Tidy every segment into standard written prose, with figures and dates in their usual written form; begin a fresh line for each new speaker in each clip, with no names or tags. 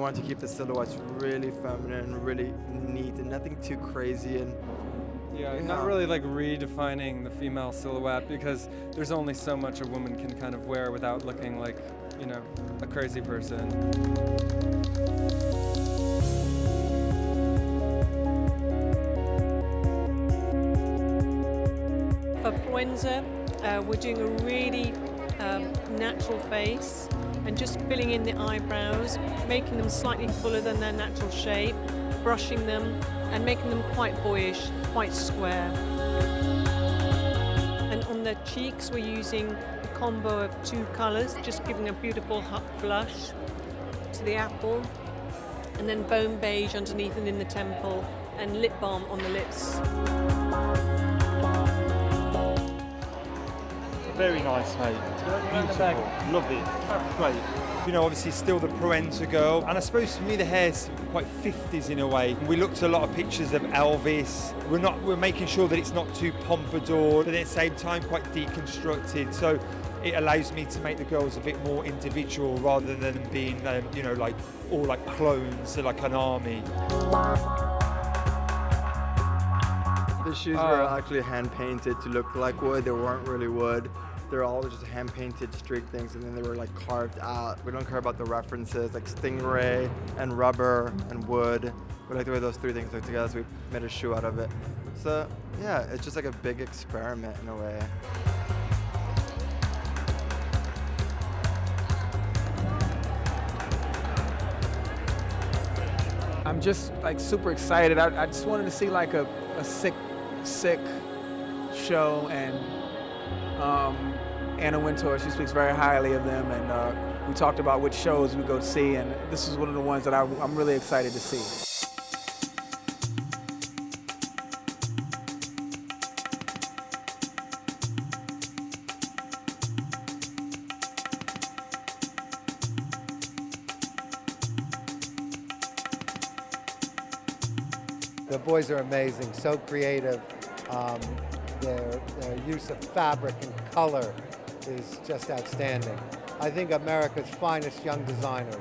wanted to keep the silhouettes really feminine, really neat, and nothing too crazy. And
yeah, not really like redefining the female silhouette, because there's only so much a woman can kind of wear without looking like, you know, a crazy person.
For Proenza, we're doing a really natural face and just filling in the eyebrows, making them slightly fuller than their natural shape, brushing them and making them quite boyish, quite square. And on the cheeks we're using a combo of 2 colours, just giving a beautiful blush to the apple, and then bone beige underneath and in the temple, and lip balm on the lips.
Very nice, mate. Beautiful. Love it. Great. You know, obviously still the Proenza girl. And I suppose for me the hair's quite 50s in a way. We looked at a lot of pictures of Elvis. We're making sure that it's not too pompadour, but at the same time quite deconstructed. So it allows me to make the girls a bit more individual rather than being, you know, like all like clones, like an army.
The shoes were actually hand painted to look like wood. They weren't really wood. They're all just hand painted streak things, and then they were like carved out. We don't care about the references like stingray and rubber and wood. We like the way those 3 things look together, so we made a shoe out of it. So yeah, it's just like a big experiment in a way.
I'm just like super excited. I just wanted to see like a sick show, and Anna Wintour, she speaks very highly of them, and we talked about which shows we go see, and this is one of the ones that I'm really excited to see.
The boys are amazing, so creative. Their use of fabric and color is just outstanding. I think America's finest young designers.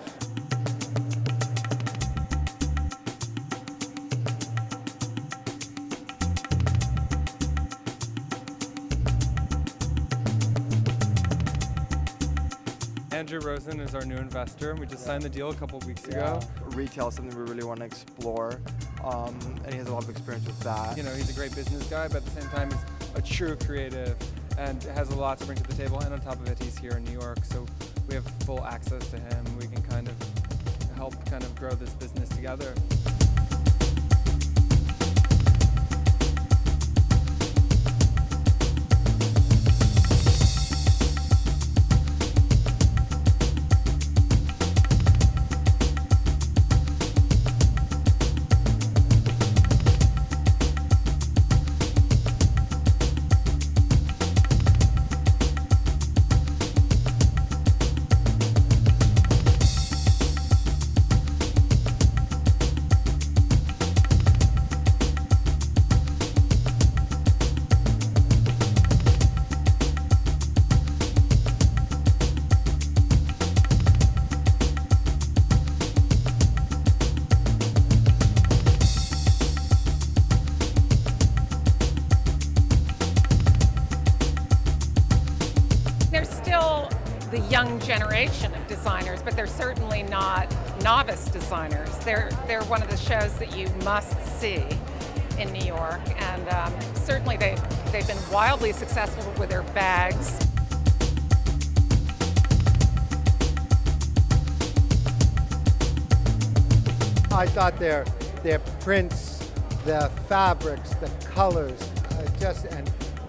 Andrew Rosen is our new investor, and we just signed the deal a couple of weeks ago.
Retail is something we really want to explore, and he has a lot of experience with that.
You know, he's a great business guy, but at the same time he's a true creative and has a lot to bring to the table, and on top of it he's here in New York, so we have full access to him. We can kind of help grow this business together.
The young generation of designers, but they're certainly not novice designers. They're one of the shows that you must see in New York, and certainly they've been wildly successful with their bags.
I thought their prints, the fabrics, the colors,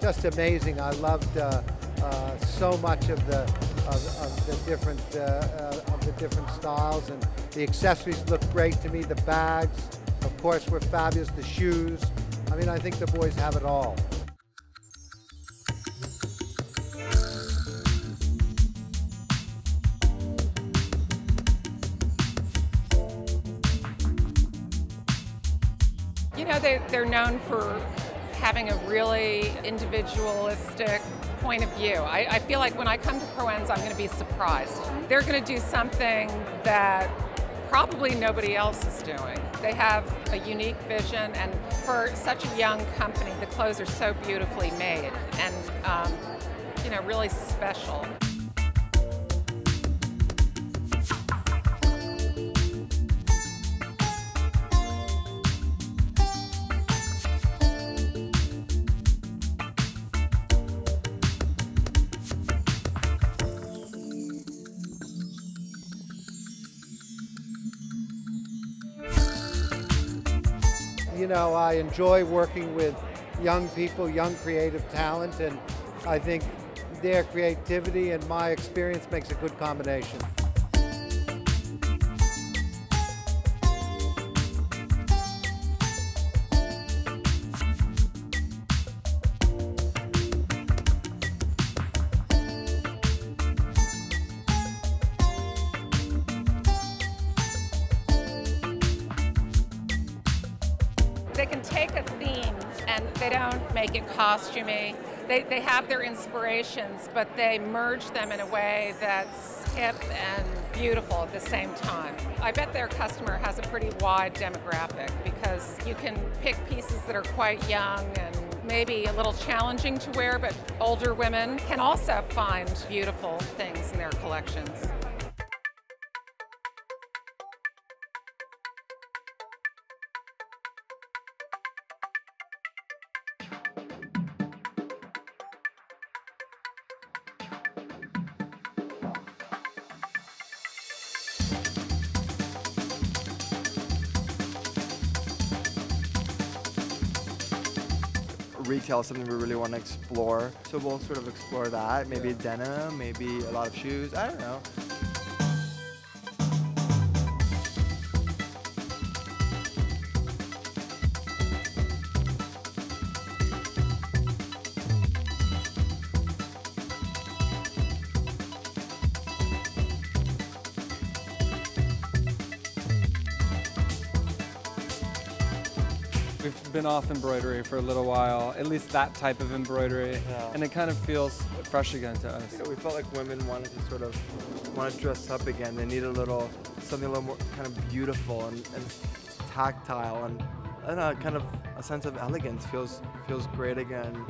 just amazing. I loved so much of the different styles, and the accessories look great to me. The bags, of course, were fabulous. The shoes. I mean, I think the boys have it all.
You know, they're known for having a really individualistic point of view. I feel like when I come to Proenza, I'm going to be surprised. They're going to do something that probably nobody else is doing. They have a unique vision, and for such a young company, the clothes are so beautifully made and you know, really special.
You know, I enjoy working with young people, young creative talent, and I think their creativity and my experience makes a good combination.
They can take a theme and they don't make it costumey. They have their inspirations, but they merge them in a way that's hip and beautiful at the same time. I bet their customer has a pretty wide demographic because you can pick pieces that are quite young and maybe a little challenging to wear, but older women can also find beautiful things in their collections.
Retail is something we really want to explore, so we'll sort of explore that. Maybe denim, maybe a lot of shoes, I don't know.
We've been off embroidery for a little while, at least that type of embroidery, and it kind of feels fresh again to us.
You know, we felt like women wanted to sort of want to dress up again. They need a little, something a little more kind of beautiful and tactile, and I don't know, kind of a sense of elegance feels great again.